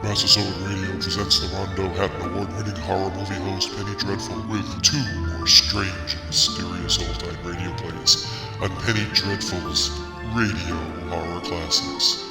Massasoit Radio presents the Rondo Hatton Award-winning horror movie host Penny Dreadful with two more strange and mysterious old-time radio plays on Penny Dreadful's Radio Horror Classics.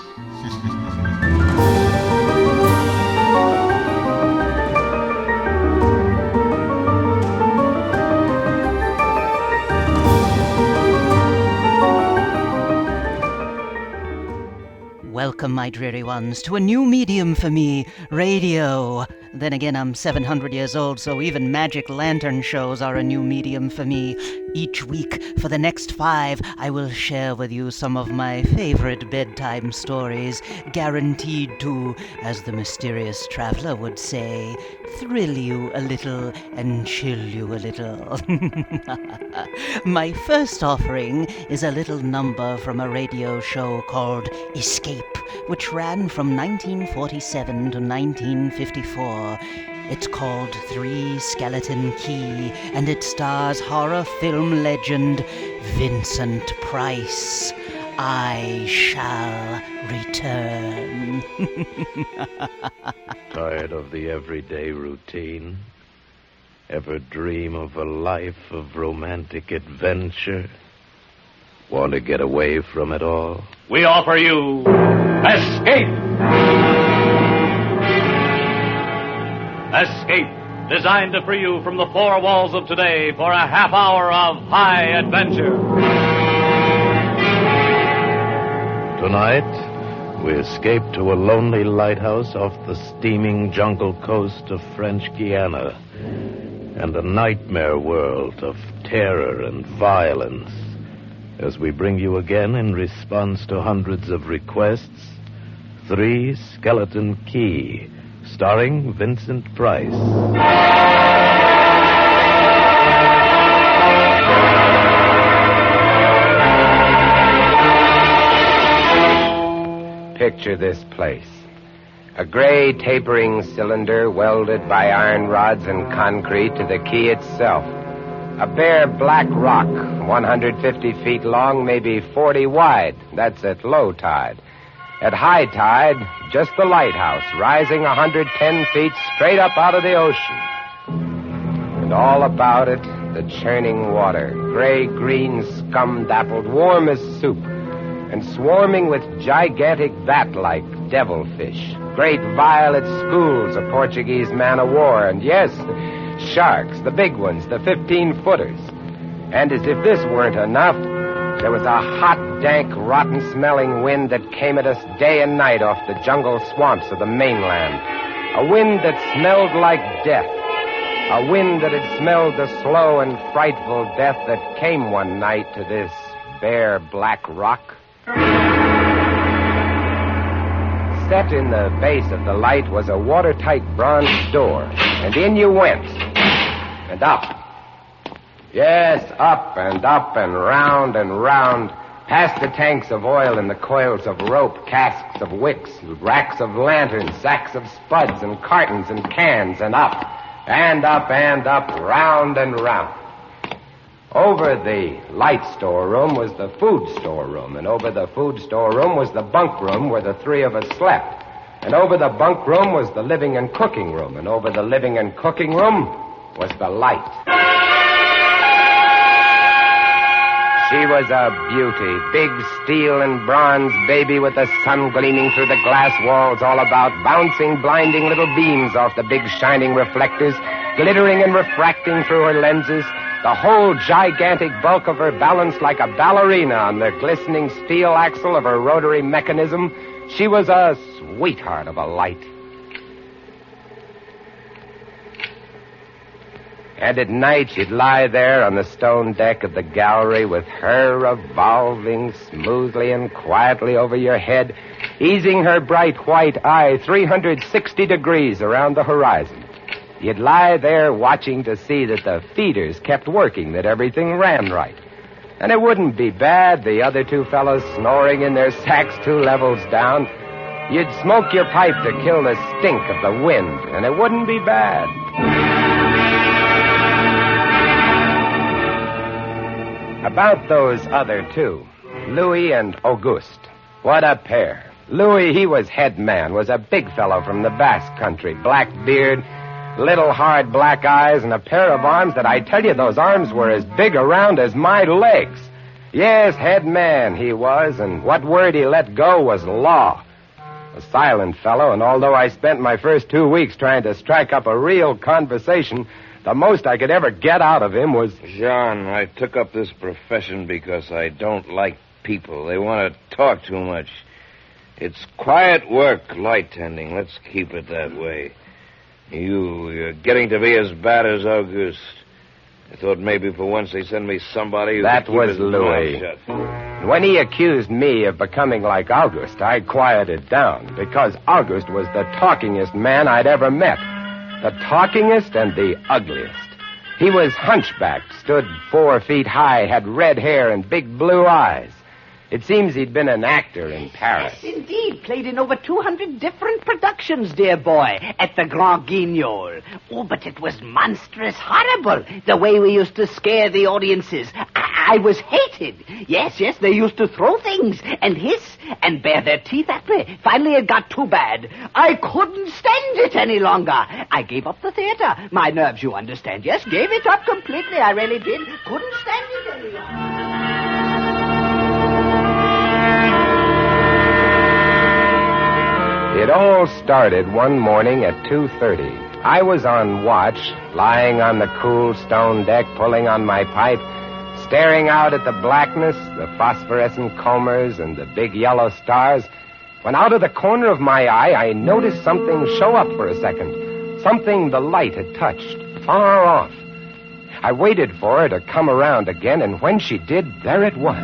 Welcome, my dreary ones, to a new medium for me, radio. Then again, I'm 700 years old, so even magic lantern shows are a new medium for me. Each week, for the next 5, I will share with you some of my favorite bedtime stories, guaranteed to, as the mysterious traveler would say, thrill you a little and chill you a little. My first offering is a little number from a radio show called Escape, which ran from 1947 to 1954. It's called Three Skeleton Key, and it stars horror film legend Vincent Price. I shall return. Tired of the everyday routine? Ever dream of a life of romantic adventure? Want to get away from it all? We offer you Escape! Escape, designed to free you from the four walls of today for a half hour of high adventure. Tonight, we escape to a lonely lighthouse off the steaming jungle coast of French Guiana and a nightmare world of terror and violence as we bring you again, in response to hundreds of requests, Three Skeleton Key, starring Vincent Price. Picture this place. A gray tapering cylinder welded by iron rods and concrete to the key itself. A bare black rock, 150 feet long, maybe 40 wide. That's at low tide. At high tide, just the lighthouse, rising 110 feet straight up out of the ocean. And all about it, the churning water, gray-green, scum-dappled, warm as soup, and swarming with gigantic bat-like devilfish, great violet schools of Portuguese man-o'-war, and yes, sharks, the big ones, the 15-footers. And as if this weren't enough, there was a hot, dank, rotten-smelling wind that came at us day and night off the jungle swamps of the mainland. A wind that smelled like death. A wind that had smelled the slow and frightful death that came one night to this bare black rock. Set in the base of the light was a watertight bronze door, and in you went. And up. Yes, up and round and round, past the tanks of oil and the coils of rope, casks of wicks, racks of lanterns, sacks of spuds and cartons and cans, and up, round and round. Over the light storeroom was the food storeroom, and over the food storeroom was the bunk room where the three of us slept. And over the bunk room was the living and cooking room, and over the living and cooking room was the light. She was a beauty, big steel and bronze baby with the sun gleaming through the glass walls all about, bouncing blinding little beams off the big shining reflectors, glittering and refracting through her lenses, the whole gigantic bulk of her balanced like a ballerina on the glistening steel axle of her rotary mechanism. She was a sweetheart of a light. And at night, she'd lie there on the stone deck of the gallery with her revolving smoothly and quietly over your head, easing her bright white eye 360 degrees around the horizon. You'd lie there watching to see that the feeders kept working, that everything ran right. And it wouldn't be bad, the other two fellows snoring in their sacks 2 levels down. You'd smoke your pipe to kill the stink of the wind, and it wouldn't be bad. About those other two, Louis and Auguste. What a pair. Louis, he was head man, was a big fellow from the Basque country, black beard, little hard black eyes, and a pair of arms that I tell you, those arms were as big around as my legs. Yes, head man he was, and what word he let go was law. A silent fellow, and although I spent my first 2 weeks trying to strike up a real conversation, the most I could ever get out of him was... John, I took up this profession because I don't like people. They want to talk too much. It's quiet work, light tending. Let's keep it that way. You're getting to be as bad as August. I thought maybe for once they'd send me somebody who That could keep was his Louis. mouth shut. When he accused me of becoming like August, I quieted down, because August was the talkingest man I'd ever met. The talkingest and the ugliest. He was hunchbacked, stood 4 feet high, had red hair and big blue eyes. It seems he'd been an actor in Paris. Yes, indeed. Played in over 200 different productions, dear boy, at the Grand Guignol. Oh, but it was monstrous horrible, the way we used to scare the audiences. I was hated. Yes, they used to throw things and hiss and bare their teeth at me. Finally, it got too bad. I couldn't stand it any longer. I gave up the theater. My nerves, you understand. Yes, gave it up completely. I really did. Couldn't stand it any longer. It all started one morning at 2:30. I was on watch, lying on the cool stone deck, pulling on my pipe, staring out at the blackness, the phosphorescent combers, and the big yellow stars, when out of the corner of my eye, I noticed something show up for a second. Something the light had touched, far off. I waited for her to come around again, and when she did, there it was.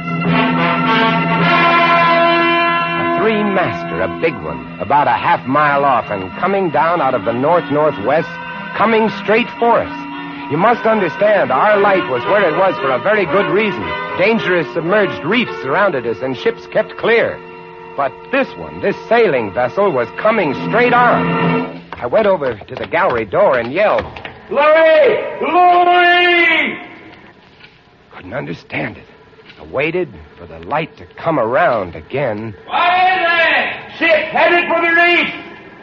Three-master, a big one, about a half-mile off, and coming down out of the north-northwest, coming straight for us. You must understand, our light was where it was for a very good reason. Dangerous submerged reefs surrounded us, and ships kept clear. But this one, this sailing vessel, was coming straight on. I went over to the gallery door and yelled, "Louis! Louis!" Couldn't understand it. I waited for the light to come around again. What is it? Ship headed for the reef.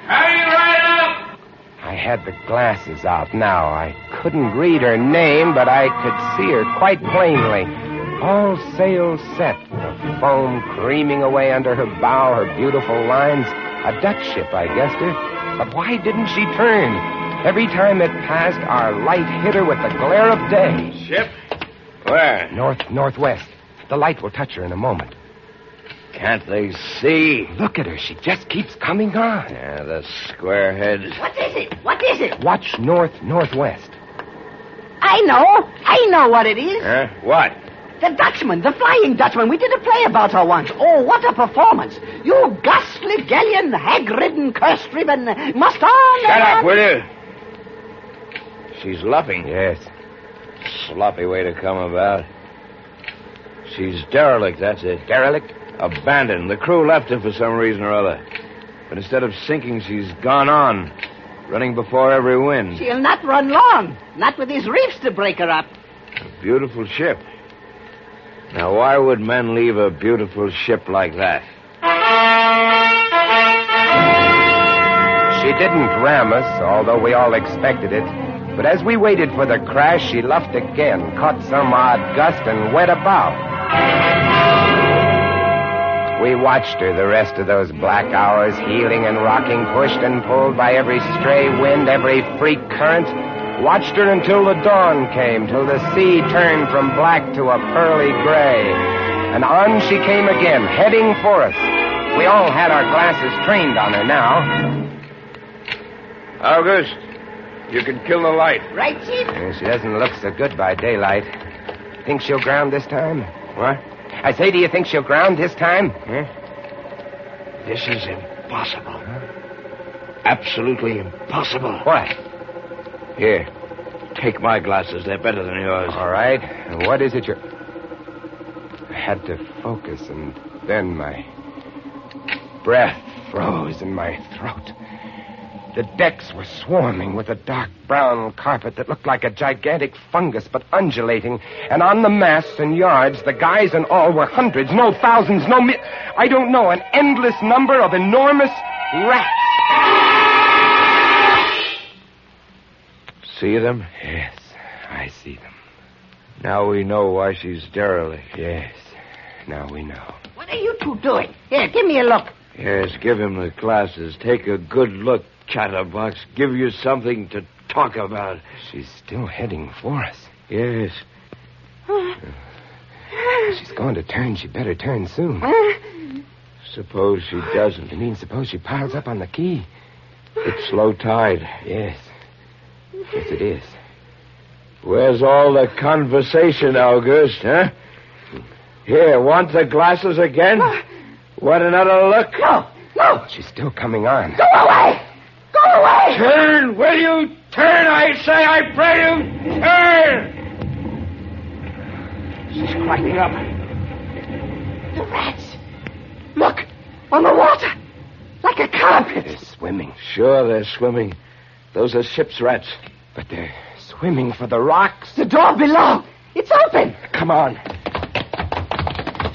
Hurry right up. I had the glasses out now. I couldn't read her name, but I could see her quite plainly. All sails set, the foam creaming away under her bow, her beautiful lines. A Dutch ship, I guessed her. But why didn't she turn? Every time it passed, our light hit her with the glare of day. Ship? Where? Northwest. The light will touch her in a moment. Can't they see? Look at her. She just keeps coming on. Yeah, the squareheads. What is it? What is it? Watch northwest. I know what it is. Huh? What? The Dutchman, the Flying Dutchman. We did a play about her once. Oh, what a performance. You ghastly galleon, hag-ridden, curse-driven, must on. Shut up, will you? She's luffing. Yes. Sloppy way to come about. She's derelict, that's it. Derelict? Abandoned. The crew left her for some reason or other. But instead of sinking, she's gone on, running before every wind. She'll not run long. Not with these reefs to break her up. A beautiful ship. Now, why would men leave a beautiful ship like that? She didn't ram us, although we all expected it. But as we waited for the crash, she luffed again, caught some odd gust, and went about. We watched her the rest of those black hours, heeling and rocking, pushed and pulled by every stray wind, every freak current. Watched her until the dawn came, till the sea turned from black to a pearly gray. And on she came again, heading for us. We all had our glasses trained on her now. August, you can kill the light. Right, Chief? She doesn't look so good by daylight. Think she'll ground this time? What? I say, do you think she'll ground this time? Huh? This is impossible. Absolutely impossible. What? Here, take my glasses. They're better than yours. All right. And what is it you're... I had to focus, and then my breath froze in my throat. The decks were swarming with a dark brown carpet that looked like a gigantic fungus, but undulating. And on the masts and yards, the guys and all were hundreds, no thousands, I don't know, an endless number of enormous rats. See them? Yes, I see them. Now we know why she's derelict. Yes, now we know. What are you two doing? Here, give me a look. Yes, give him the glasses. Take a good look, chatterbox. Give you something to talk about. She's still heading for us. Yes. She's going to turn. She better turn soon. Suppose she doesn't. You mean suppose she piles up on the key? It's low tide. Yes. Yes, it is. Where's all the conversation, August, huh? Here, want the glasses again? Want another look? No. She's still coming on. Go away. Go away. Turn! Will you turn, I say? I pray you, turn! She's climbing up. The rats. Look, on the water. Like a carpet. They're swimming. Sure, they're swimming. Those are ship's rats. But they're swimming for the rocks. The door below. It's open. Come on.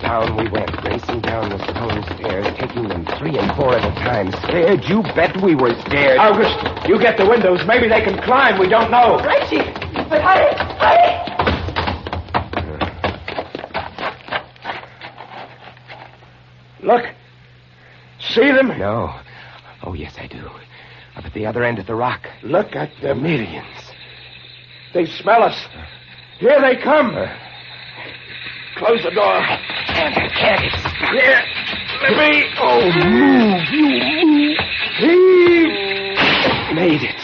Down we went, racing down the stone stairs, taking them 3 and 4 at a time. Scared? You bet we were scared. August, you get the windows. Maybe they can climb. We don't know. Right, Chief. But hurry. Look. See them? No. Oh, yes, I do. Up at the other end of the rock. Look at them. Millions. They smell us. Here they come. Close the door. Can't. Here. Let me. Oh, move. You move. Heave. Made it.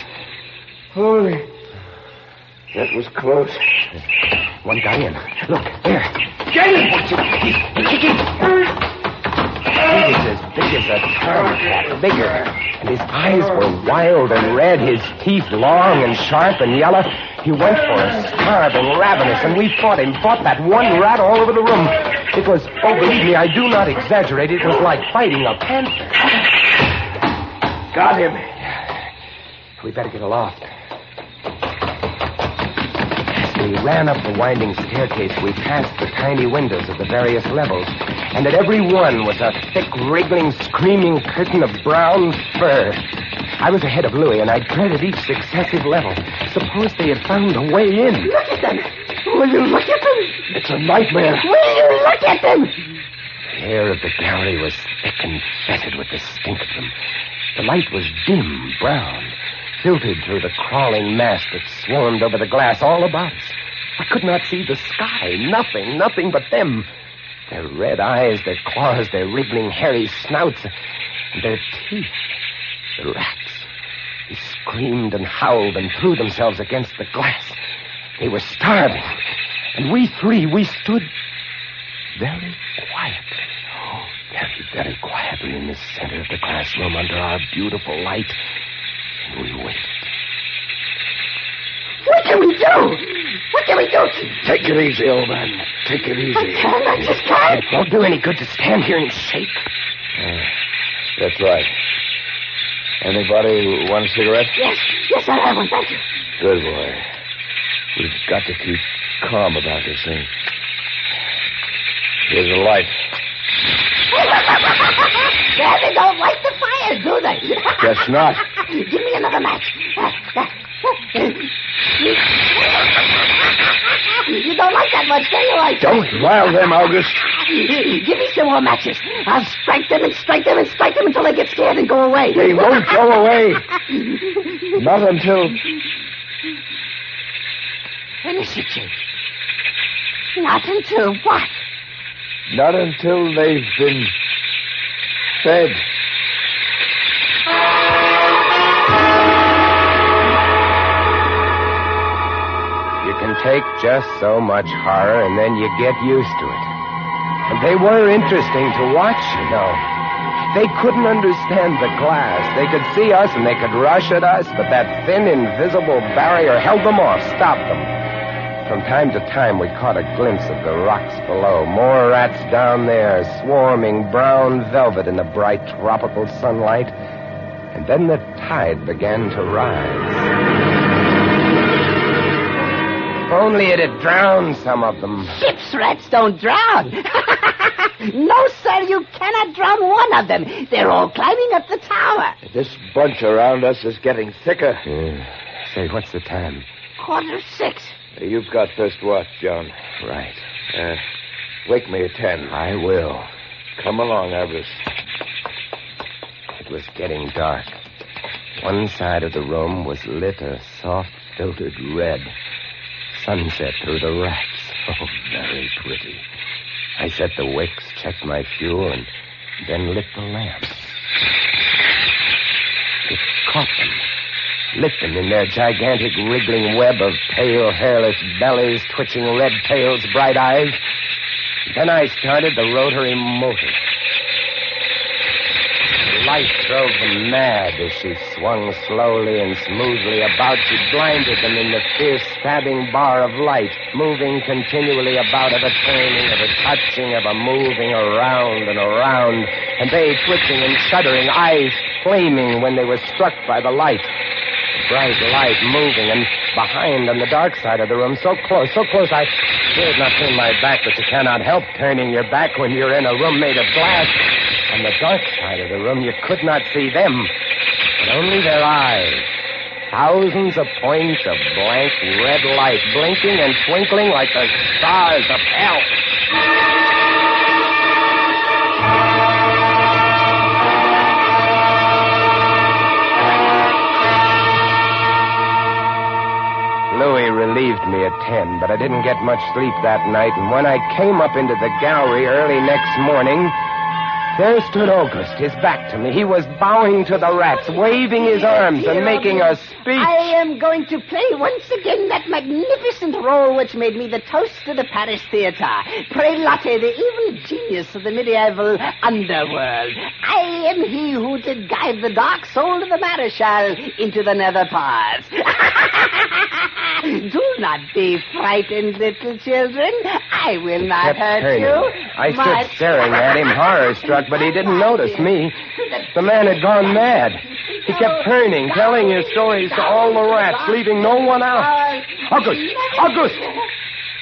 Holy. That was close. One guy in. Look, there. Get him! He's kicking. He's as big as a tomcat, bigger. And his eyes were wild and red, his teeth long and sharp and yellow. He went for us, starving, ravenous, and we fought him, fought that one rat all over the room. It was, oh, believe me, I do not exaggerate, it was like fighting a panther. Got him. We better get aloft. As we ran up the winding staircase, we passed the tiny windows of the various levels, and at every one was a thick, wriggling, screaming curtain of brown fur. I was ahead of Louis, and I dreaded each successive level. Suppose they had found a way in. Look at them. Will you look at them? It's a nightmare. Will you look at them? The air of the gallery was thick and fetid with the stink of them. The light was dim, brown, filtered through the crawling mass that swarmed over the glass all about us. I could not see the sky. Nothing but them. Their red eyes, their claws, their wriggling, hairy snouts, and their teeth. The rats. They screamed and howled and threw themselves against the glass. They were starving. And we three, we stood very quietly. Oh, very quietly in the center of the classroom under our beautiful light. And we waited. What can we do? What can we do? Take it easy, old man. Take it easy. I just can't. It won't do any good to stand here and shake. That's right. Anybody want a cigarette? Yes, I'll have one, thank you. Good boy. We've got to keep calm about this thing. Here's a light. They don't light the fire, do they? Guess not. Give me another match. You don't like that much, do you? Don't rile them, August. Give me some more matches. I'll strike them until they get scared and go away. They won't go away. Not until... Finish it, Chief. Not until what? Not until they've been fed. You can take just so much horror, and then you get used to it. And they were interesting to watch, you know. They couldn't understand the glass. They could see us, and they could rush at us, but that thin, invisible barrier held them off, stopped them. From time to time, we caught a glimpse of the rocks below. More rats down there, swarming brown velvet in the bright tropical sunlight. And then the tide began to rise. If only it had drowned some of them. Ship's rats don't drown. No, sir, you cannot drown one of them. They're all climbing up the tower. This bunch around us is getting thicker. Say, what's the time? 6:15. You've got first watch, John. Right. Wake me at 10. I will. Come along, Avarice. It was getting dark. One side of the room was lit a soft, filtered red. Sunset through the rats. Oh, very pretty. I set the wicks, checked my fuel, and then lit the lamp. It caught them. Lit them in their gigantic wriggling web of pale, hairless bellies, twitching red tails, bright eyes. Then I started the rotary motor. The light drove them mad as she swung slowly and smoothly about. She blinded them in the fierce stabbing bar of light, moving continually about of a turning, of a touching, of a moving around and around, and they twitching and shuddering, eyes flaming when they were struck by the light. Bright light moving, and behind on the dark side of the room, so close, I dared not turn my back, but you cannot help turning your back when you're in a room made of glass. On the dark side of the room, you could not see them, but only their eyes. Thousands of points of blank red light, blinking and twinkling like the stars of hell. Louis relieved me at 10, but I didn't get much sleep that night, and when I came up into the gallery early next morning, there stood August, his back to me. He was bowing to the rats, waving his arms and making a speech. I am going to play once again that magnificent role which made me the toast of the Paris Theatre. Prelate, the evil genius of the medieval underworld. I am he who did guide the dark soul of the Maréchal into the nether paths. Do not be frightened, little children. I will not hurt turning. you. I stood staring at him, horror-struck, but he didn't notice me. The man had gone mad. He kept turning, telling his stories to all the rats, leaving no one out. August!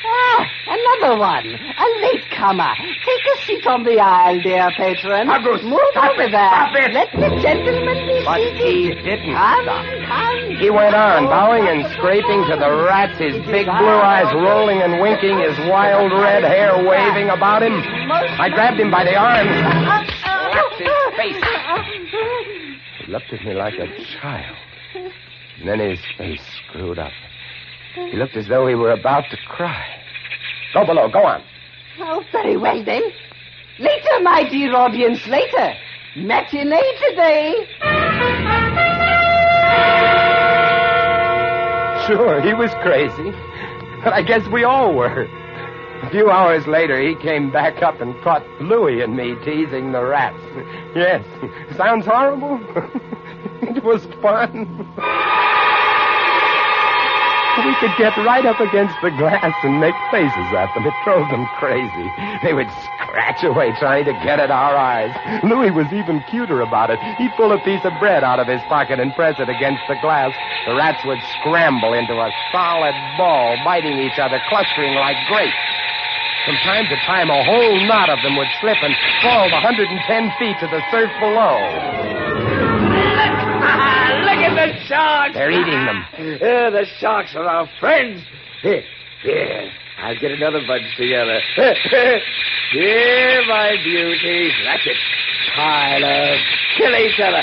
Ah, another one. A latecomer. Take a seat on the aisle, dear patron. August, move stop over it, there. stop it. Let the gentleman be But seated. he didn't Come. He went on, bowing and scraping to the rats, his big blue eyes rolling and winking, his wild red hair waving about him. I grabbed him by the arms, slapped his face. He looked at me like a child. And then his face screwed up. He looked as though he were about to cry. Go below, go on. Oh, very well, then. Later, my dear audience, later. Matinee today. Sure, he was crazy. But I guess we all were. A few hours later, he came back up and caught Louis and me teasing the rats. Yes, sounds horrible. It was fun. We could get right up against the glass and make faces at them. It drove them crazy. They would scratch away trying to get at our eyes. Louis was even cuter about it. He'd pull a piece of bread out of his pocket and press it against the glass. The rats would scramble into a solid ball, biting each other, clustering like grapes. From time to time, a whole knot of them would slip and fall 110 feet to the surf below. Look at the sharks. They're eating them. The sharks are our friends. Here, I'll get another bunch together. Here, my beauties. That's it. Pile up. Kill each other.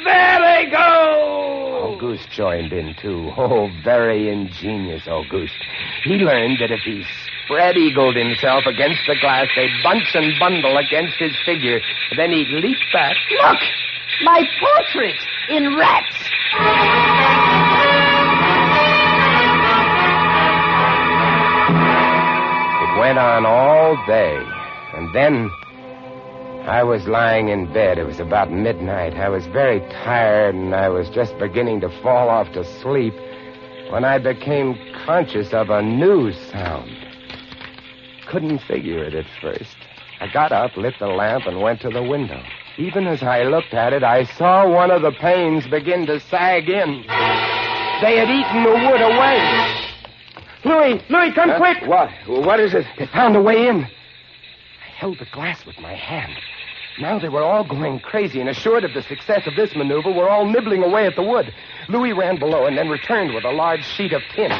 There they go. Auguste joined in, too. Oh, very ingenious Auguste. He learned that if he spread-eagled himself against the glass, they'd bunch and bundle against his figure. Then he'd leap back. Look! My portrait in rats. It went on all day. And then I was lying in bed. It was about midnight. I was very tired, and I was just beginning to fall off to sleep when I became conscious of a new sound. Couldn't figure it at first. I got up, lit the lamp, and went to the window. Even as I looked at it, I saw one of the panes begin to sag in. They had eaten the wood away. Louis, come quick! What is it? They found a way in. I held the glass with my hand. Now they were all going crazy, and assured of the success of this maneuver, were all nibbling away at the wood. Louis ran below and then returned with a large sheet of tin.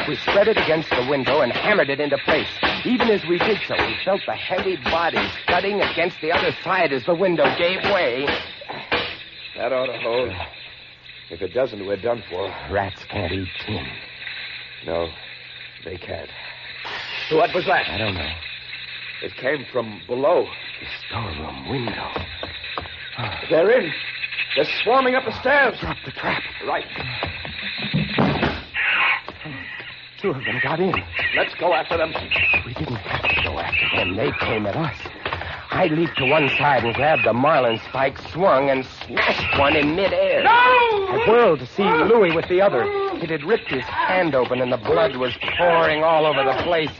We spread it against the window and hammered it into place. Even as we did so, we felt the heavy bodies thudding against the other side as the window gave way. That ought to hold. If it doesn't, we're done for. Rats can't eat tin. No, they can't. What was that? I don't know. It came from below. The storeroom window. They're in. They're swarming up the stairs. Drop the trap. Right. 2 of them got in. Let's go after them. We didn't have to go after them. They came at us. I leaped to one side and grabbed a marlin spike, swung, and smashed one in midair. No! I whirled to see Louis with the other. It had ripped his hand open, and the blood was pouring all over the place.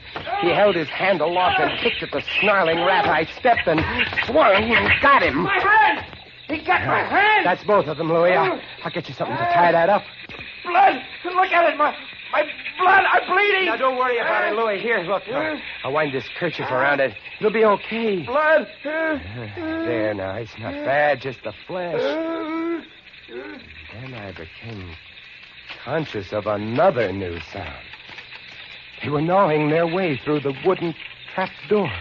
He held his hand aloft and kicked at the snarling rat. I stepped and swung and got him. My hand! He got my hand! That's both of them, Louis. I'll get you something to tie that up. Blood! Look at it! My blood! I'm bleeding! Now, don't worry about it, Louis. Here, look. I'll wind this kerchief around it. It'll be okay. Blood! There, now. It's not bad, just the flesh. Then I became conscious of another new sound. They were gnawing their way through the wooden trap door.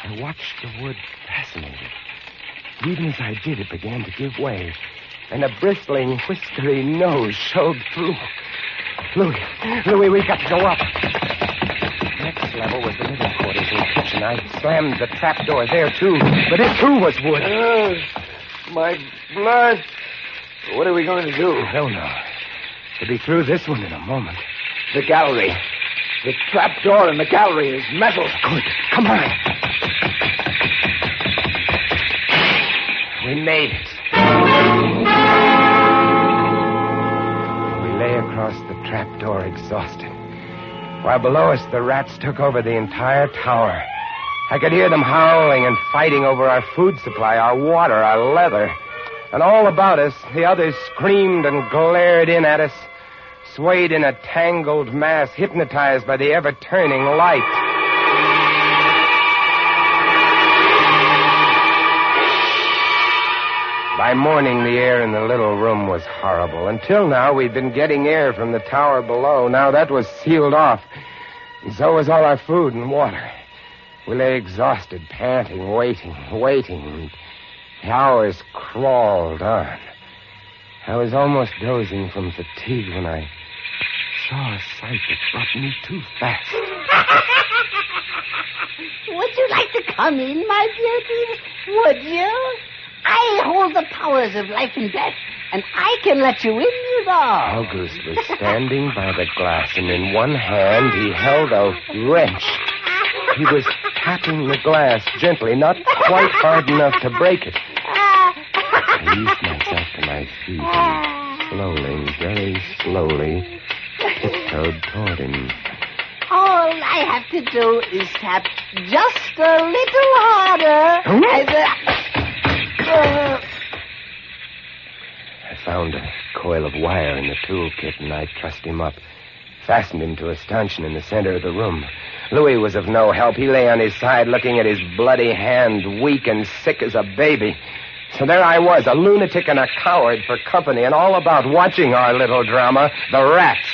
I watched the wood fascinated. Even as I did, it began to give way, and a bristling, whiskery nose showed through. Louis, we've got to go up. Next level was the living quarters and kitchen. I slammed the trap door there, too, but it, too, was wood. My blood. What are we going to do? I don't know. We'll be through this one in a moment. The gallery. The trap door in the gallery is metal. Good. Come on. We made it. We lay across the trap door exhausted. While below us, the rats took over the entire tower. I could hear them howling and fighting over our food supply, our water, our leather. And all about us, the others screamed and glared in at us, swayed in a tangled mass, hypnotized by the ever-turning light. By morning, the air in the little room was horrible. Until now, we'd been getting air from the tower below. Now that was sealed off. And so was all our food and water. We lay exhausted, panting, waiting. The hours crawled on. I was almost dozing from fatigue when I saw a sight that brought me too fast. Would you like to come in, my beauties? Would you? I hold the powers of life and death, and I can let you in, you know. August was standing by the glass, and in one hand he held a wrench. He was tapping the glass gently, not quite hard enough to break it. I eased myself to my feet and slowly, very slowly, tiptoed toward him. All I have to do is tap just a little harder. I found a coil of wire in the toolkit, and I trussed him up, fastened him to a stanchion in the center of the room. Louis was of no help. He lay on his side, looking at his bloody hand, weak and sick as a baby. So there I was, a lunatic and a coward for company, and all about watching our little drama, the rats.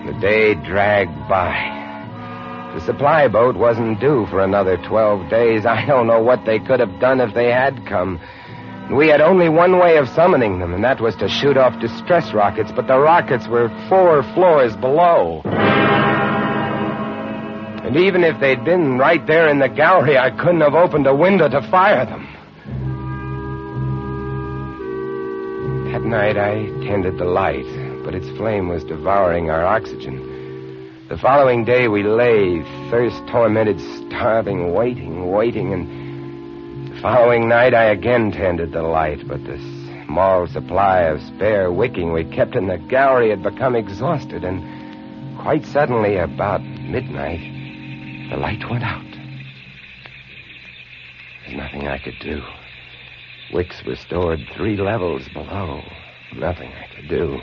The day dragged by. The supply boat wasn't due for another 12 days. I don't know what they could have done if they had come. We had only one way of summoning them, and that was to shoot off distress rockets, but the rockets were 4 floors below. And even if they'd been right there in the gallery, I couldn't have opened a window to fire them. That night, I tended the light, but its flame was devouring our oxygen. The following day, we lay, thirst-tormented, starving, waiting, and the following night, I again tended the light, but the small supply of spare wicking we kept in the gallery had become exhausted, and quite suddenly, about midnight, The light went out. There's nothing I could do. Wicks were stored 3 levels below. Nothing I could do.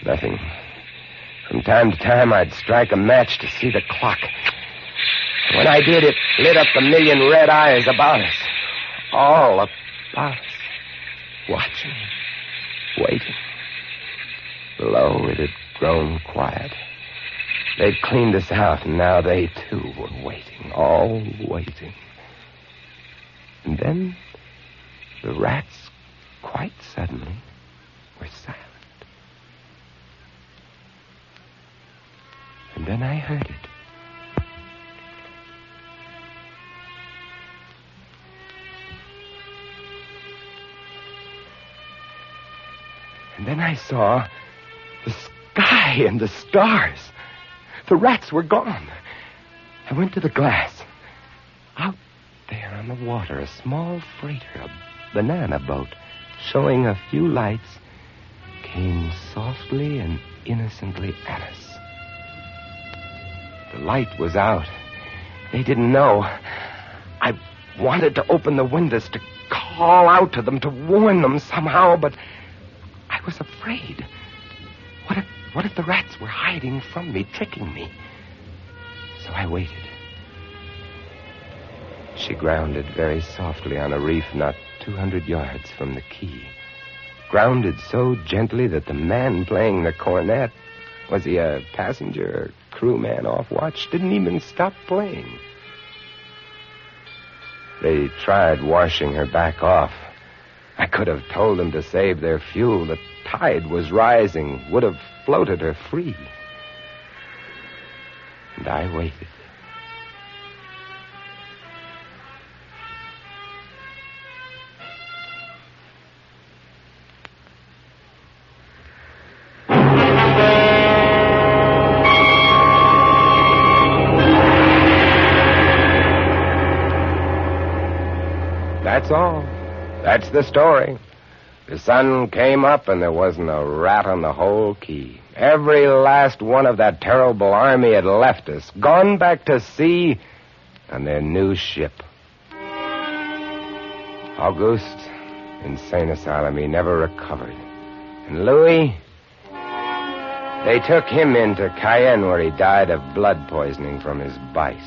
Nothing. From time to time, I'd strike a match to see the clock. When I did, it lit up the million red eyes about us. All about us. Watching. Waiting. Below, it had grown quiet. They'd cleaned us out, and now they, too, were waiting. All waiting. And then, the rats, quite suddenly, were silent. And then I heard it. And then I saw the sky and the stars. The rats were gone. I went to the glass. Out there on the water, a small freighter, a banana boat, showing a few lights, came softly and innocently at us. The light was out. They didn't know. I wanted to open the windows, to call out to them, to warn them somehow, but I was afraid. What if the rats were hiding from me, tricking me? So I waited. She grounded very softly on a reef not 200 yards from the quay. Grounded so gently that the man playing the cornet, was he a passenger or crewman off watch, didn't even stop playing. They tried washing her back off. I could have told them to save their fuel. The tide was rising, would have floated her free. And I waited. That's all. That's the story. The sun came up and there wasn't a rat on the whole quay. Every last one of that terrible army had left us, gone back to sea on their new ship. Auguste, insane asylum, he never recovered. And Louis, they took him into Cayenne where he died of blood poisoning from his bite.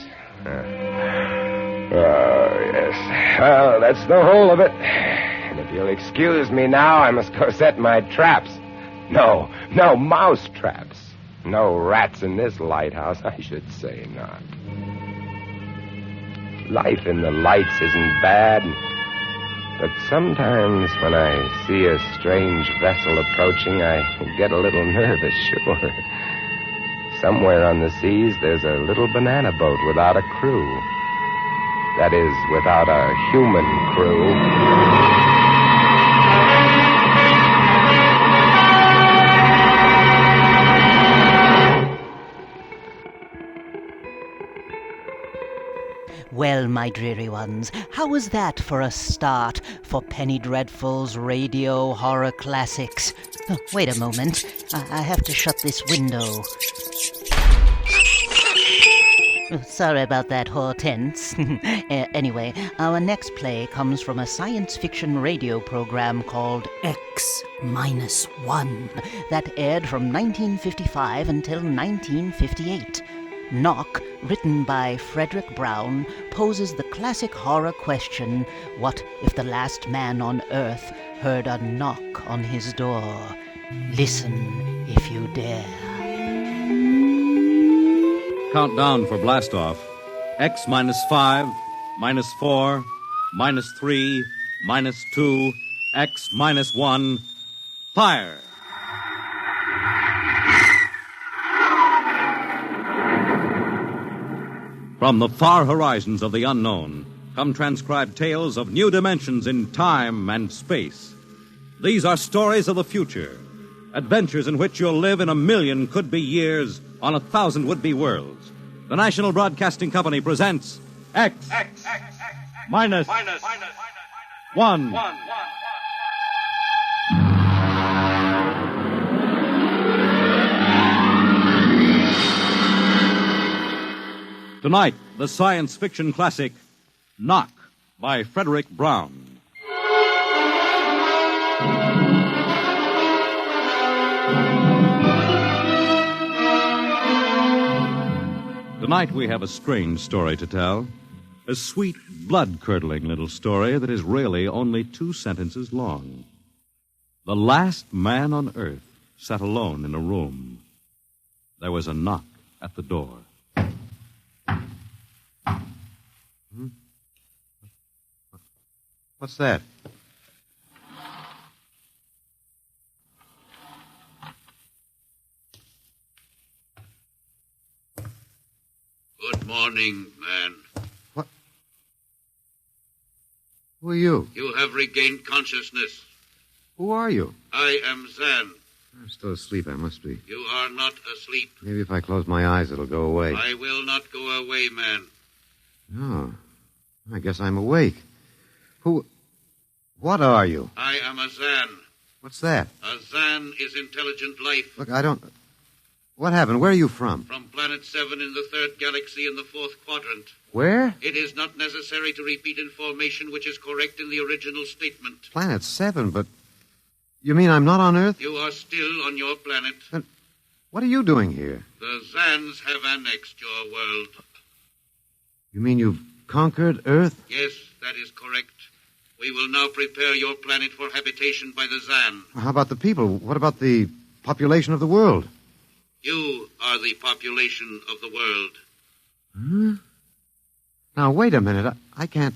Oh, yes. Well, that's the whole of it. And if you'll excuse me now, I must go set my traps. No mouse traps. No rats in this lighthouse, I should say not. Life in the lights isn't bad, but sometimes when I see a strange vessel approaching, I get a little nervous, sure. Somewhere on the seas, there's a little banana boat without a crew. That is, without a human crew. Well, my dreary ones, how was that for a start for Penny Dreadful's Radio Horror Classics? Oh, wait a moment. I have to shut this window. Sorry about that, Hortense. Anyway, our next play comes from a science fiction radio program called X-1 that aired from 1955 until 1958. Knock, written by Frederick Brown, poses the classic horror question, what if the last man on Earth heard a knock on his door? Listen if you dare. Countdown for blastoff. X -5, -4, -3, -2, X -1. Fire! From the far horizons of the unknown come transcribed tales of new dimensions in time and space. These are stories of the future, adventures in which you'll live in 1,000,000 could-be years on 1,000 would-be worlds. The National Broadcasting Company presents X minus one. Tonight, the science fiction classic, Knock, by Frederick Brown. Tonight we have a strange story to tell. A sweet, blood-curdling little story that is really only 2 sentences long. The last man on earth sat alone in a room. There was a knock at the door. What's that? Good morning, man. What? Who are you? You have regained consciousness. Who are you? I am Zan. I'm still asleep, I must be. You are not asleep. Maybe if I close my eyes, it'll go away. I will not go away, man. Oh. I guess I'm awake. What are you? I am a Zan. What's that? A Zan is intelligent life. Look, I don't... What happened? Where are you from? From Planet 7 in the 3rd galaxy in the 4th quadrant. Where? It is not necessary to repeat information which is correct in the original statement. Planet 7, but... You mean I'm not on Earth? You are still on your planet. Then what are you doing here? The Zans have annexed your world. You mean you've conquered Earth? Yes, that is correct. We will now prepare your planet for habitation by the Zan. How about the people? What about the population of the world? You are the population of the world. Hmm? Now, wait a minute. I can't...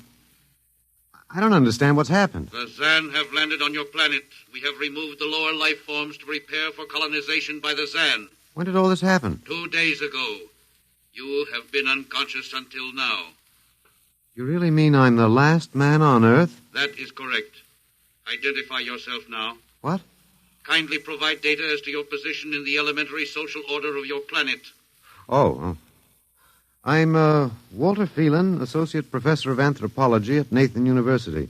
I don't understand what's happened. The Zan have landed on your planet. We have removed the lower life forms to prepare for colonization by the Zan. When did all this happen? 2 days ago. You have been unconscious until now. You really mean I'm the last man on Earth? That is correct. Identify yourself now. What? Kindly provide data as to your position in the elementary social order of your planet. Oh. I'm Walter Phelan, Associate Professor of Anthropology at Nathan University.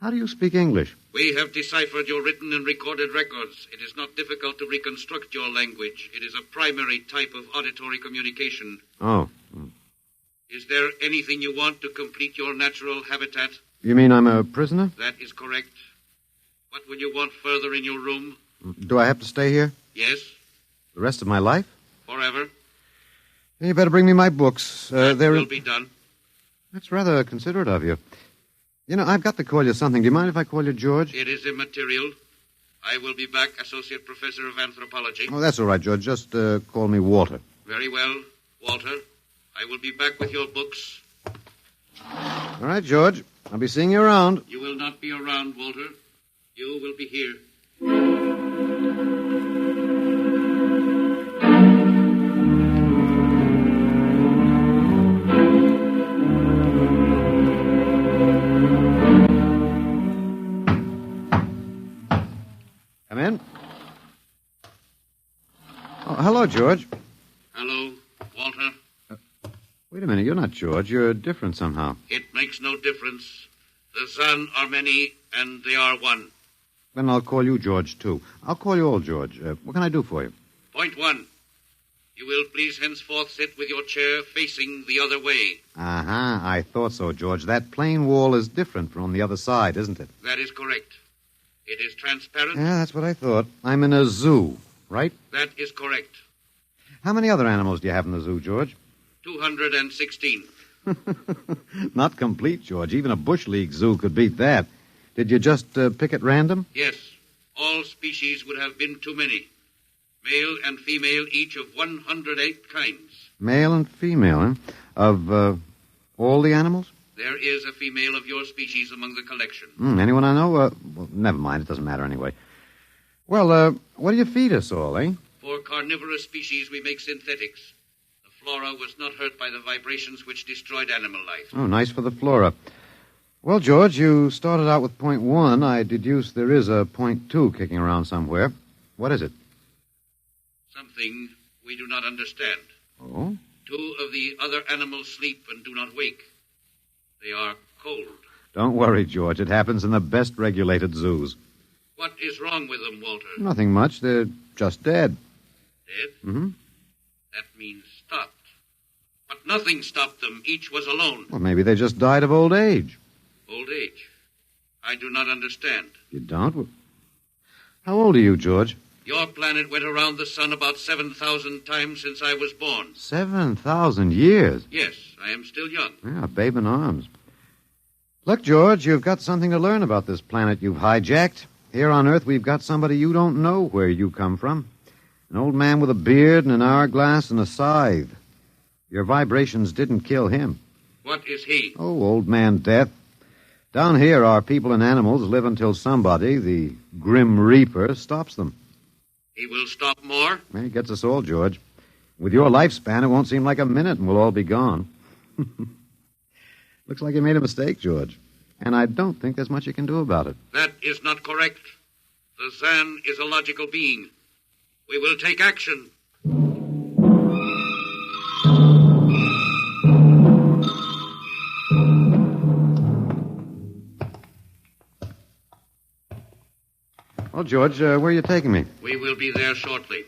How do you speak English? We have deciphered your written and recorded records. It is not difficult to reconstruct your language. It is a primary type of auditory communication. Oh. Is there anything you want to complete your natural habitat? You mean I'm a prisoner? That is correct. What will you want further in your room? Do I have to stay here? Yes. The rest of my life? Forever. You better bring me my books. That will be done. That's rather considerate of you. You know, I've got to call you something. Do you mind if I call you George? It is immaterial. I will be back, Associate Professor of Anthropology. Oh, that's all right, George. Just call me Walter. Very well, Walter. I will be back with your books. All right, George. I'll be seeing you around. You will not be around, Walter. You will be here. Come in. Oh, hello, George. Hello, Walter. Wait a minute. You're not George. You're different somehow. It makes no difference. The Zan are many, and they are one. Then I'll call you George, too. I'll call you old George. What can I do for you? Point 1. You will please henceforth sit with your chair facing the other way. Uh-huh. I thought so, George. That plain wall is different from the other side, isn't it? That is correct. It is transparent. Yeah, that's what I thought. I'm in a zoo, right? That is correct. How many other animals do you have in the zoo, George? 216. Not complete, George. Even a Bush League zoo could beat that. Did you just pick at random? Yes. All species would have been too many. Male and female, each of 108 kinds. Male and female, huh? Of all the animals? There is a female of your species among the collection. Anyone I know? Well, never mind. It doesn't matter anyway. Well, what do you feed us all, eh? For carnivorous species, we make synthetics. The flora was not hurt by the vibrations which destroyed animal life. Oh, nice for the flora. Well, George, you started out with point 1. I deduce there is a point 2 kicking around somewhere. What is it? Something we do not understand. Oh? 2 of the other animals sleep and do not wake. They are cold. Don't worry, George. It happens in the best regulated zoos. What is wrong with them, Walter? Nothing much. They're just dead. Dead? Mm-hmm. That means stopped. But Nothing stopped them. Each was alone. Well, maybe they just died of old age. Old age? I do not understand. You don't? Well, how old are you, George? Your planet went around the sun about 7,000 times since I was born. 7,000 years? Yes, I am still young. Yeah, babe in arms. Look, George, you've got something to learn about this planet you've hijacked. Here on Earth, we've got somebody you don't know where you come from. An old man with a beard and an hourglass and a scythe. Your vibrations didn't kill him. What is he? Oh, old man Death. Down here, our people and animals live until somebody, the Grim Reaper, stops them. He will stop more? Well, he gets us all, George. With your lifespan, it won't seem like a minute and we'll all be gone. Looks like you made a mistake, George. And I don't think there's much you can do about it. That is not correct. The Zan is a logical being. We will take action. Well, George, where are you taking me? We will be there shortly.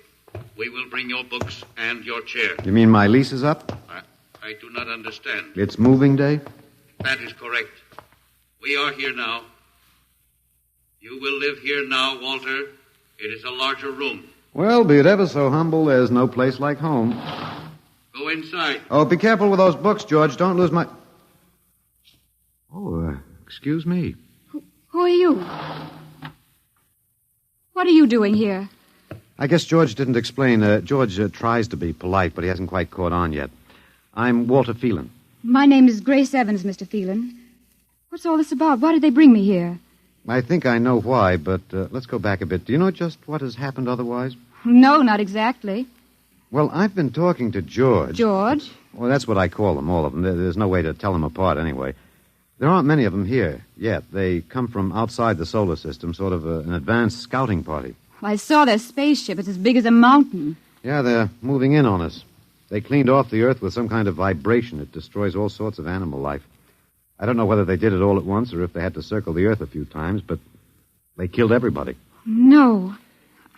We will bring your books and your chair. You mean my lease is up? I do not understand. It's moving day? That is correct. We are here now. You will live here now, Walter. It is a larger room. Well, be it ever so humble, there's no place like home. Go inside. Oh, be careful with those books, George. Don't lose my... Oh, excuse me. Who are you? What are you doing here? I guess George didn't explain. George tries to be polite, but he hasn't quite caught on yet. I'm Walter Phelan. My name is Grace Evans, Mr. Phelan. What's all this about? Why did they bring me here? I think I know why, but let's go back a bit. Do you know just what has happened otherwise? No, not exactly. Well, I've been talking to George. George? Well, that's what I call them, all of them. There's no way to tell them apart anyway. There aren't many of them here yet. They come from outside the solar system, sort of an advanced scouting party. I saw their spaceship. It's as big as a mountain. Yeah, they're moving in on us. They cleaned off the Earth with some kind of vibration. It destroys all sorts of animal life. I don't know whether they did it all at once or if they had to circle the Earth a few times, but they killed everybody. No.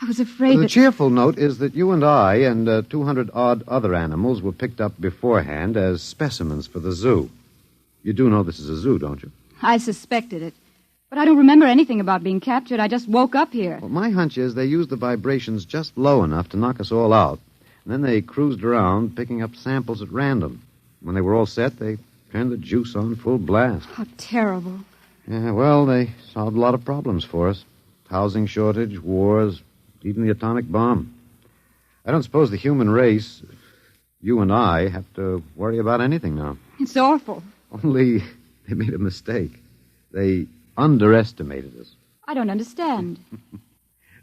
I was afraid The cheerful note is that you and I and 200-odd other animals were picked up beforehand as specimens for the zoo. You do know this is a zoo, don't you? I suspected it. But I don't remember anything about being captured. I just woke up here. Well, my hunch is they used the vibrations just low enough to knock us all out. And then they cruised around, picking up samples at random. When they were all set, they turned the juice on full blast. How terrible. Yeah, well, they solved a lot of problems for us. Housing shortage, wars, even the atomic bomb. I don't suppose the human race, you and I, have to worry about anything now. It's awful. Only they made a mistake. They underestimated us. I don't understand.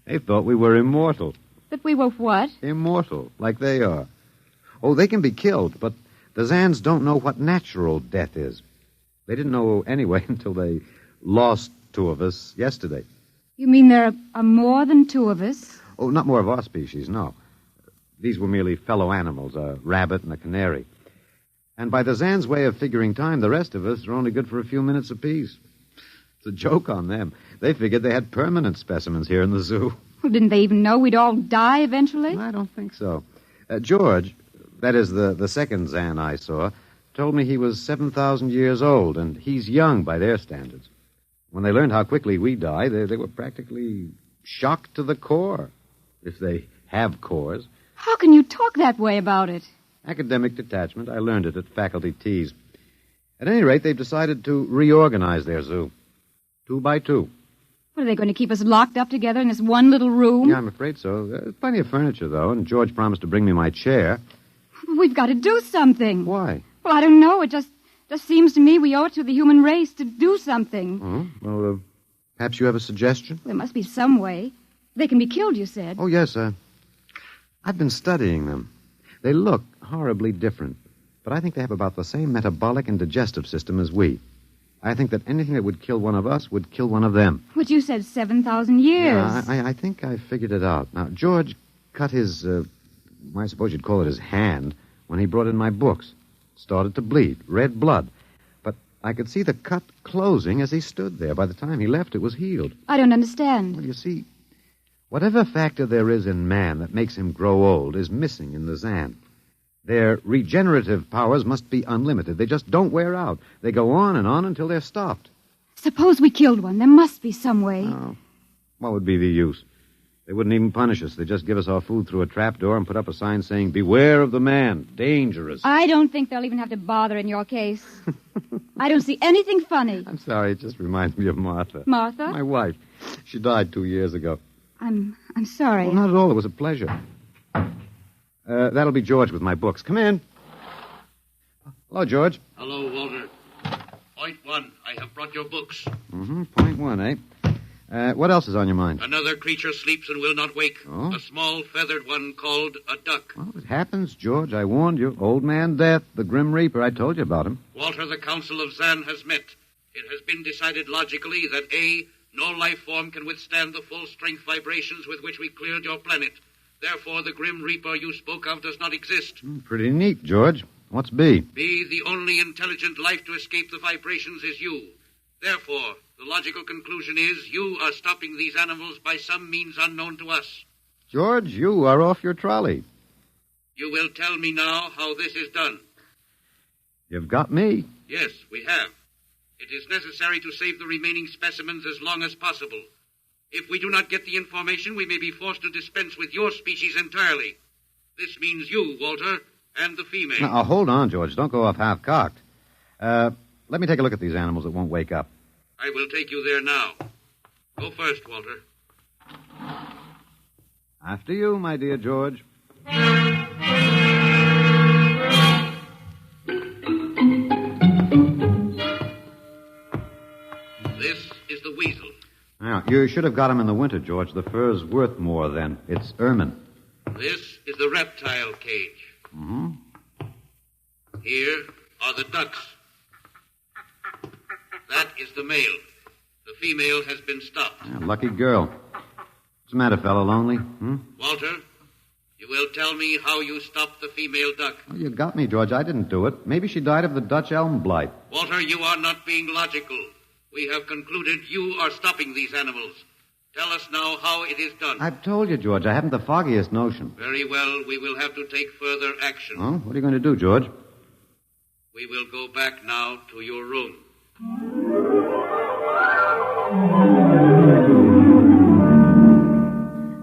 They thought we were immortal. That we were what? Immortal, like they are. Oh, they can be killed, but the Zans don't know what natural death is. They didn't know anyway until they lost two of us yesterday. You mean there are more than two of us? Oh, not more of our species, no. These were merely fellow animals, a rabbit and a canary. And by the Zan's way of figuring time, the rest of us are only good for a few minutes apiece. It's a joke on them. They figured they had permanent specimens here in the zoo. Well, didn't they even know we'd all die eventually? I don't think so. George, that is the second Zan I saw, told me he was 7,000 years old, and he's young by their standards. When they learned how quickly we die, they were practically shocked to the core, if they have cores. How can you talk that way about it? Academic detachment. I learned it at faculty teas. At any rate, they've decided to reorganize their zoo. 2 by 2. What, are they going to keep us locked up together in this one little room? Yeah, I'm afraid so. There's plenty of furniture, though, and George promised to bring me my chair. We've got to do something. Why? Well, I don't know. It just seems to me we owe it to the human race to do something. Oh, well, perhaps you have a suggestion? There must be some way. They can be killed, you said. Oh, yes. I've been studying them. They look horribly different, but I think they have about the same metabolic and digestive system as we. I think that anything that would kill one of us would kill one of them. But you said 7,000 years. Yeah, I think I figured it out. Now, George cut his, I suppose you'd call it his hand, when he brought in my books. Started to bleed, red blood. But I could see the cut closing as he stood there. By the time he left, it was healed. I don't understand. Well, you see, whatever factor there is in man that makes him grow old is missing in the Zan. Their regenerative powers must be unlimited. They just don't wear out. They go on and on until they're stopped. Suppose we killed one. There must be some way. Oh, what would be the use? They wouldn't even punish us. They'd just give us our food through a trapdoor and put up a sign saying, "Beware of the man. Dangerous." I don't think they'll even have to bother in your case. I don't see anything funny. I'm sorry. It just reminds me of Martha. Martha? My wife. She died 2 years ago. I'm sorry. Oh, not at all. It was a pleasure. That'll be George with my books. Come in. Hello, George. Hello, Walter. Point 1, I have brought your books. Point 1, eh? What else is on your mind? Another creature sleeps and will not wake. Oh? A small feathered one called a duck. Well, it happens, George. I warned you. Old Man Death, the Grim Reaper. I told you about him. Walter, the Council of Zan has met. It has been decided logically that A, no life form can withstand the full strength vibrations with which we cleared your planet. Therefore, the Grim Reaper you spoke of does not exist. Pretty neat, George. What's B? B, the only intelligent life to escape the vibrations is you. Therefore, the logical conclusion is you are stopping these animals by some means unknown to us. George, you are off your trolley. You will tell me now how this is done. You've got me. Yes, we have. It is necessary to save the remaining specimens as long as possible. If we do not get the information, we may be forced to dispense with your species entirely. This means you, Walter, and the female. Now, hold on, George. Don't go off half-cocked. Let me take a look at these animals that won't wake up. I will take you there now. Go first, Walter. After you, my dear George. This is the weasel. Now, you should have got him in the winter, George. The fur's worth more then. It's ermine. This is the reptile cage. Here are the ducks. That is the male. The female has been stopped. Yeah, lucky girl. What's the matter, fellow? Lonely? Walter, you will tell me how you stopped the female duck. Oh, you got me, George. I didn't do it. Maybe she died of the Dutch elm blight. Walter, you are not being logical. We have concluded you are stopping these animals. Tell us now how it is done. I've told you, George. I haven't the foggiest notion. Very well. We will have to take further action. Oh, what are you going to do, George? We will go back now to your room.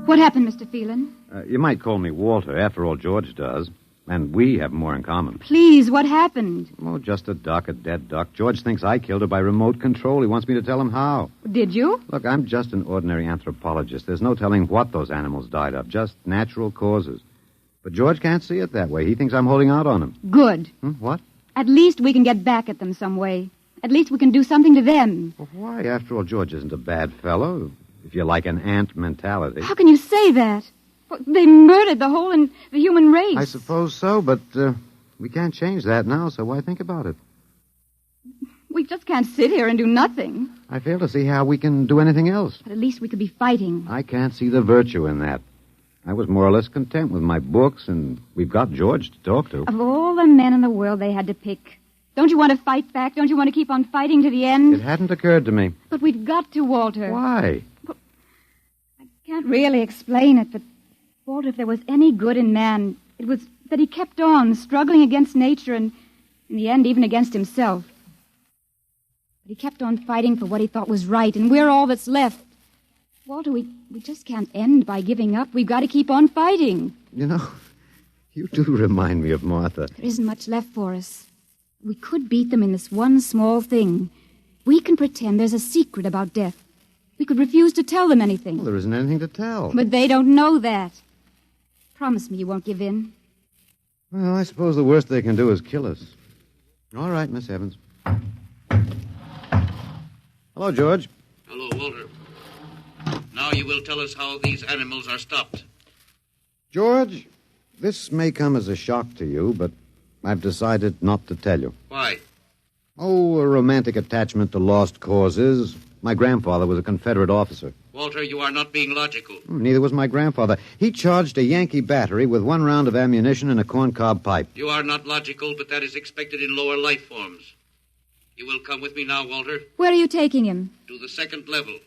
What happened, Mr. Phelan? You might call me Walter. After all, George does. And we have more in common. Please, what happened? Oh, just a duck, a dead duck. George thinks I killed her by remote control. He wants me to tell him how. Did you? Look, I'm just an ordinary anthropologist. There's no telling what those animals died of, just natural causes. But George can't see it that way. He thinks I'm holding out on him. Good. What? At least we can get back at them some way. At least we can do something to them. Well, why? After all, George isn't a bad fellow, if you like an ant mentality. How can you say that? Well, they murdered the human race. I suppose so, but we can't change that now, so why think about it? We just can't sit here and do nothing. I fail to see how we can do anything else. But at least we could be fighting. I can't see the virtue in that. I was more or less content with my books, and we've got George to talk to. Of all the men in the world they had to pick, don't you want to fight back? Don't you want to keep on fighting to the end? It hadn't occurred to me. But we've got to, Walter. Why? Well, I can't really explain it, but, Walter, if there was any good in man, it was that he kept on struggling against nature and, in the end, even against himself. But he kept on fighting for what he thought was right, and we're all that's left. Walter, we just can't end by giving up. We've got to keep on fighting. You know, you do remind me of Martha. There isn't much left for us. We could beat them in this one small thing. We can pretend there's a secret about death. We could refuse to tell them anything. Well, there isn't anything to tell. But they don't know that. Promise me you won't give in. Well, I suppose the worst they can do is kill us. All right, Miss Evans. Hello, George. Hello, Walter. Now you will tell us how these animals are stopped. George, this may come as a shock to you, but I've decided not to tell you. Why? Oh, a romantic attachment to lost causes. My grandfather was a Confederate officer. Walter, you are not being logical. Neither was my grandfather. He charged a Yankee battery with 1 round of ammunition and a corncob pipe. You are not logical, but that is expected in lower life forms. You will come with me now, Walter. Where are you taking him? To the 2nd level.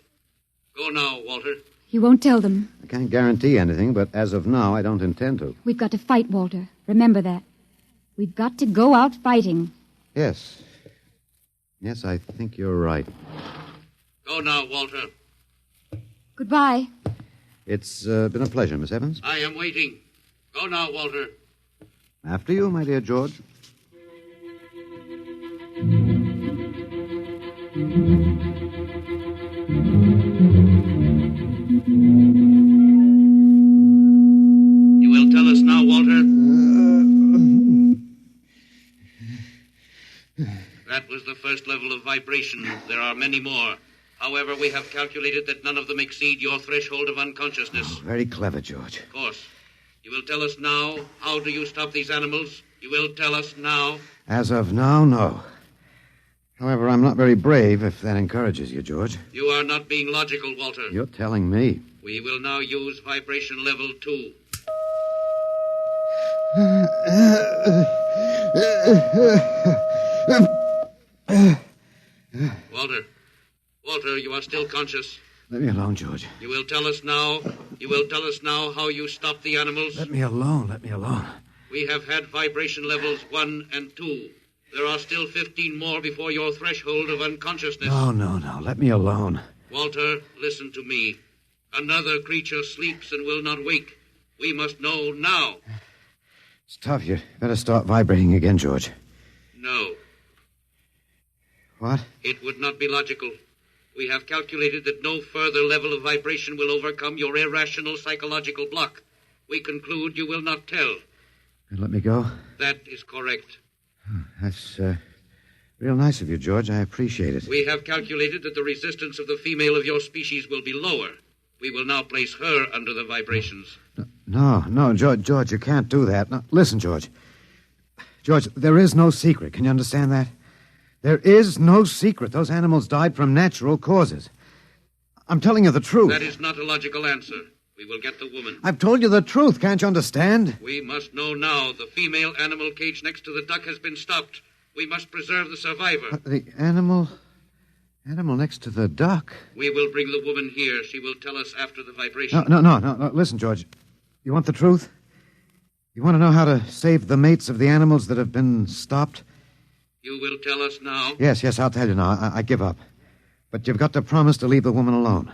Go now, Walter. You won't tell them. I can't guarantee anything, but as of now, I don't intend to. We've got to fight, Walter. Remember that. We've got to go out fighting. Yes. Yes, I think you're right. Go now, Walter. Goodbye. It's been a pleasure, Miss Evans. I am waiting. Go now, Walter. After you, my dear George. You will tell us now, Walter? That was the first level of vibration. There are many more. However, we have calculated that none of them exceed your threshold of unconsciousness. Oh, very clever, George. Of course. You will tell us now, how do you stop these animals? You will tell us now? As of now, no. However, I'm not very brave, if that encourages you, George. You are not being logical, Walter. You're telling me. We will now use vibration level 2. Walter, you are still conscious. Let me alone, George. You will tell us now how you stop the animals? Let me alone. We have had vibration levels 1 and 2. There are still 15 more before your threshold of unconsciousness. No. Let me alone. Walter, listen to me. Another creature sleeps and will not wake. We must know now. It's tough. You better start vibrating again, George. No. What? It would not be logical. We have calculated that no further level of vibration will overcome your irrational psychological block. We conclude you will not tell. And let me go? That is correct. That's real nice of you, George. I appreciate it. We have calculated that the resistance of the female of your species will be lower. We will now place her under the vibrations. No, George, you can't do that. No, listen, George. George, there is no secret. Can you understand that? There is no secret. Those animals died from natural causes. I'm telling you the truth. That is not a logical answer. We will get the woman. I've told you the truth. Can't you understand? We must know now. The female animal cage next to the duck has been stopped. We must preserve the survivor. The animal next to the duck? We will bring the woman here. She will tell us after the vibration. No. Listen, George. You want the truth? You want to know how to save the mates of the animals that have been stopped? You will tell us now? Yes, I'll tell you now. I give up. But you've got to promise to leave the woman alone.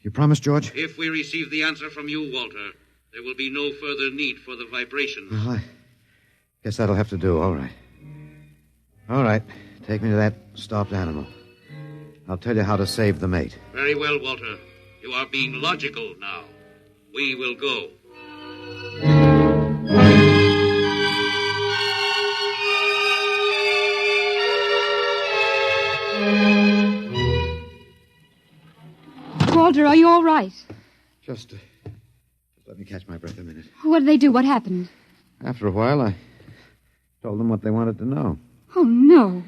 You promise, George? If we receive the answer from you, Walter, there will be no further need for the vibrations. Well, I guess that'll have to do. All right. Take me to that stopped animal. I'll tell you how to save the mate. Very well, Walter. You are being logical now. We will go. Walter, are you all right? Just let me catch my breath a minute. What did they do? What happened? After a while, I told them what they wanted to know. Oh, no.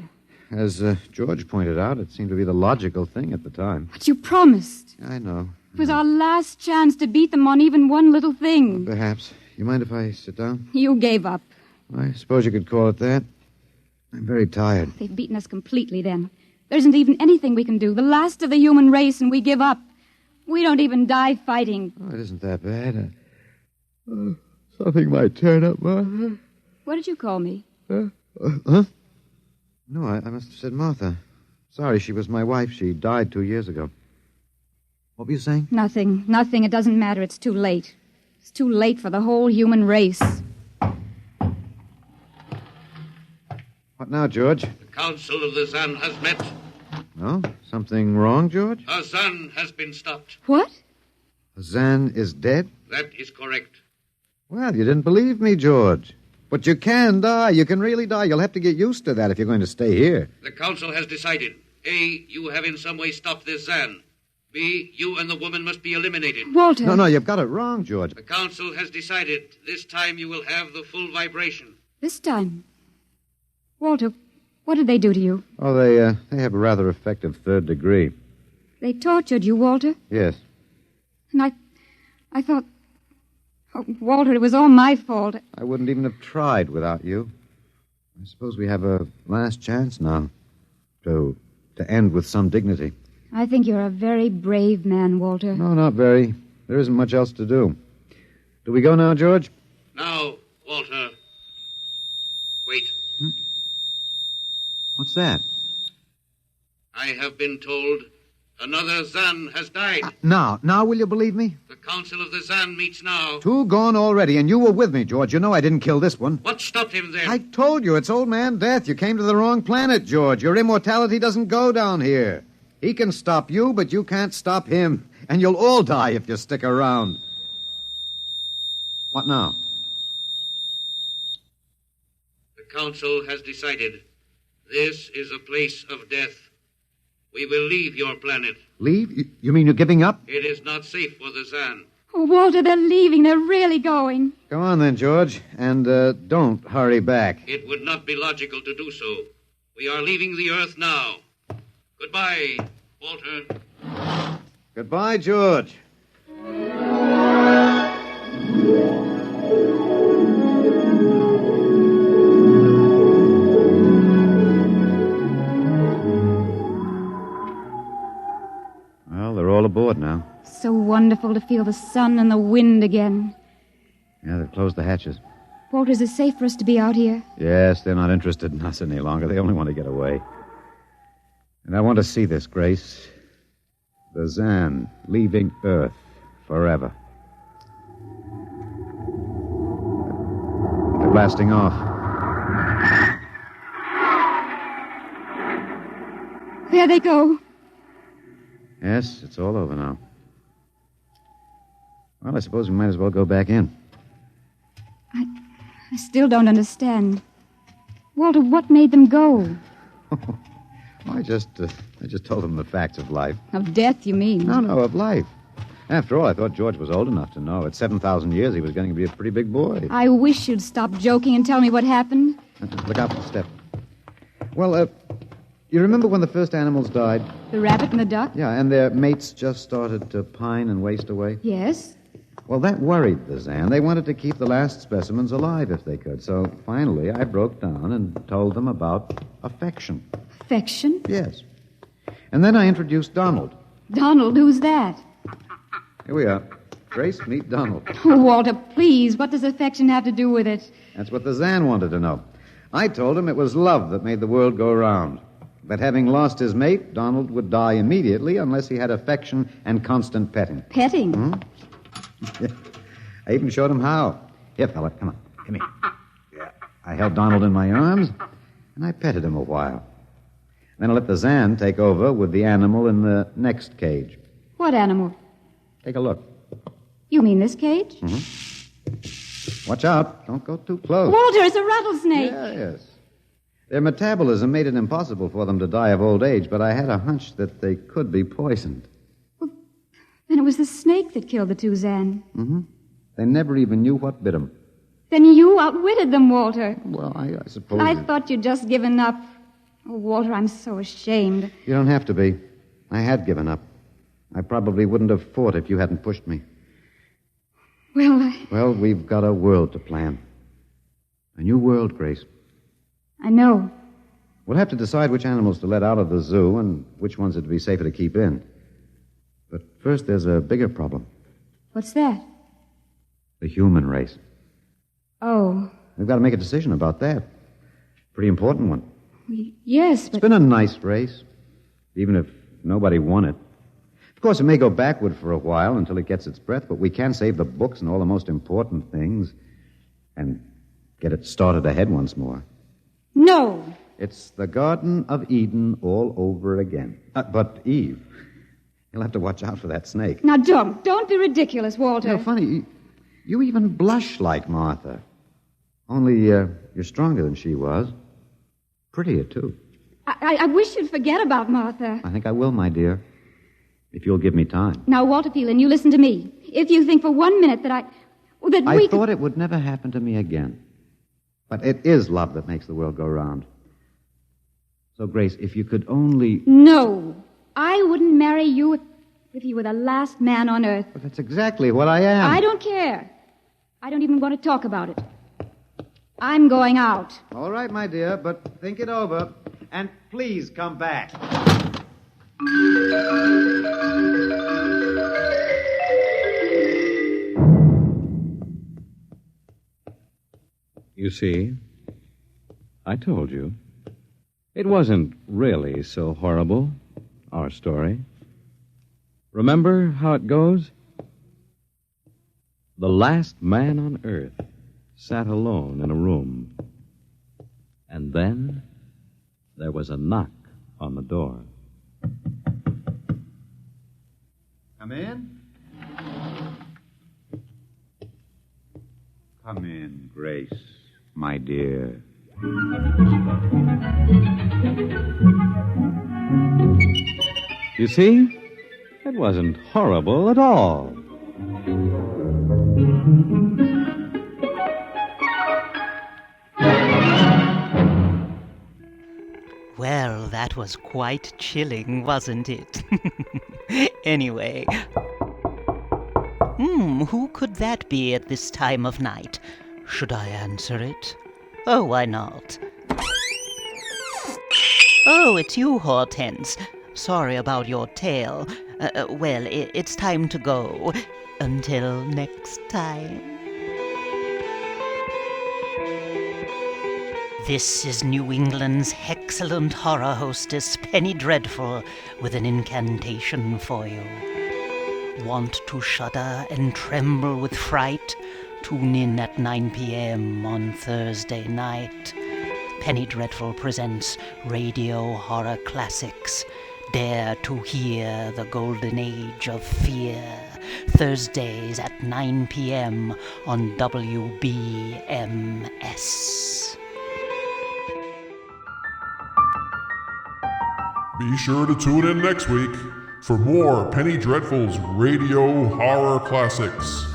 As George pointed out, it seemed to be the logical thing at the time. But you promised. I know. It was our last chance to beat them on even one little thing. Perhaps. You mind if I sit down? You gave up. I suppose you could call it that. I'm very tired. They've beaten us completely then. There isn't even anything we can do. The last of the human race, and we give up. We don't even die fighting. Oh, it isn't that bad. Something might turn up, Martha. What did you call me? Huh? No, I must have said Martha. Sorry, she was my wife. She died 2 years ago. What were you saying? Nothing. It doesn't matter. It's too late. It's too late for the whole human race. What now, George? The Council of the Zan has met. No? Something wrong, George? A Zan has been stopped. What? Zan is dead? That is correct. Well, you didn't believe me, George. But you can die. You can really die. You'll have to get used to that if you're going to stay here. The Council has decided. A, you have in some way stopped this Zan. B, you and the woman must be eliminated. Walter. No, you've got it wrong, George. The Council has decided. This time you will have the full vibration. This time? Walter, what did they do to you? Oh, they have a rather effective third degree. They tortured you, Walter? Yes. And I thought... Oh, Walter, it was all my fault. I wouldn't even have tried without you. I suppose we have a last chance now to end with some dignity. I think you're a very brave man, Walter. No, not very. There isn't much else to do. Do we go now, George? Now, Walter. that? I have been told another Zan has died. Now will you believe me? The Council of the Zan meets now. 2 gone already, and you were with me, George. You know I didn't kill this one. What stopped him then? I told you, it's Old Man Death. You came to the wrong planet, George. Your immortality doesn't go down here. He can stop you, but you can't stop him. And you'll all die if you stick around. What now? The Council has decided this is a place of death. We will leave your planet. Leave? You mean you're giving up? It is not safe for the Zan. Oh, Walter, they're leaving. They're really going. Come on then, George. And don't hurry back. It would not be logical to do so. We are leaving the Earth now. Goodbye, Walter. Goodbye, George. Well, they're all aboard now. So wonderful to feel the sun and the wind again. Yeah, they've closed the hatches. Walter, is it safe for us to be out here? Yes, they're not interested in us any longer. They only want to get away. And I want to see this, Grace. The Zan leaving Earth forever. They're blasting off. There they go. Yes, it's all over now. Well, I suppose we might as well go back in. I still don't understand. Walter, what made them go? I just told them the facts of life. Of death, you mean? No, of life. After all, I thought George was old enough to know. At 7,000 years, he was going to be a pretty big boy. I wish you'd stop joking and tell me what happened. Look out for the step. Well, you remember when the first animals died? The rabbit and the duck? Yeah, and their mates just started to pine and waste away? Yes. Well, that worried the Zan. They wanted to keep the last specimens alive if they could. So finally, I broke down and told them about affection. Affection? Yes. And then I introduced Donald. Donald? Who's that? Here we are. Grace, meet Donald. Oh, Walter, please. What does affection have to do with it? That's what the Zan wanted to know. I told him it was love that made the world go round. That having lost his mate, Donald would die immediately unless he had affection and constant petting. Petting? Hmm? I even showed him how. Here, fella, come on. Come here. Yeah. I held Donald in my arms, and I petted him a while. Then I let the Zan take over with the animal in the next cage. What animal? Take a look. You mean this cage? Mm-hmm. Watch out. Don't go too close. Walter, it's a rattlesnake. Yes. Their metabolism made it impossible for them to die of old age, but I had a hunch that they could be poisoned. Well, then it was the snake that killed the 2 Zan. Mm-hmm. They never even knew what bit them. Then you outwitted them, Walter. Well, I suppose... I thought you'd just given up. Oh, Walter, I'm so ashamed. You don't have to be. I had given up. I probably wouldn't have fought if you hadn't pushed me. Well, we've got a world to plan. A new world, Grace. I know. We'll have to decide which animals to let out of the zoo and which ones it'd be safer to keep in. But first, there's a bigger problem. What's that? The human race. Oh. We've got to make a decision about that. Pretty important one. Yes, but... It's been a nice race, even if nobody won it. Of course, it may go backward for a while until it gets its breath, but we can save the books and all the most important things and get it started ahead once more. No. It's the Garden of Eden all over again. But, Eve, you'll have to watch out for that snake. Now, don't be ridiculous, Walter. You know, funny, you even blush like Martha. Only you're stronger than she was. Prettier, too. I wish you'd forget about Martha. I think I will, my dear, if you'll give me time. Now, Walter Phelan, you listen to me. If you think for 1 minute that I thought it would never happen to me again. But it is love that makes the world go round. So, Grace, if you could only... No. I wouldn't marry you if you were the last man on earth. But that's exactly what I am. I don't care. I don't even want to talk about it. I'm going out. All right, my dear, but think it over. And please come back. You see, I told you. It wasn't really so horrible, our story. Remember how it goes? The last man on earth sat alone in a room. And then there was a knock on the door. Come in? Come in, Grace, my dear. You see? It wasn't horrible at all. Well, that was quite chilling, wasn't it? Anyway. Who could that be at this time of night? Should I answer it? Oh, why not? Oh, it's you, Hortense. Sorry about your tale. Well, it's time to go. Until next time. This is New England's excellent horror hostess, Penny Dreadful, with an incantation for you. Want to shudder and tremble with fright? Tune in at 9 p.m. on Thursday night. Penny Dreadful presents Radio Horror Classics. Dare to hear the golden age of fear. Thursdays at 9 p.m. on WBMS. Be sure to tune in next week for more Penny Dreadful's Radio Horror Classics.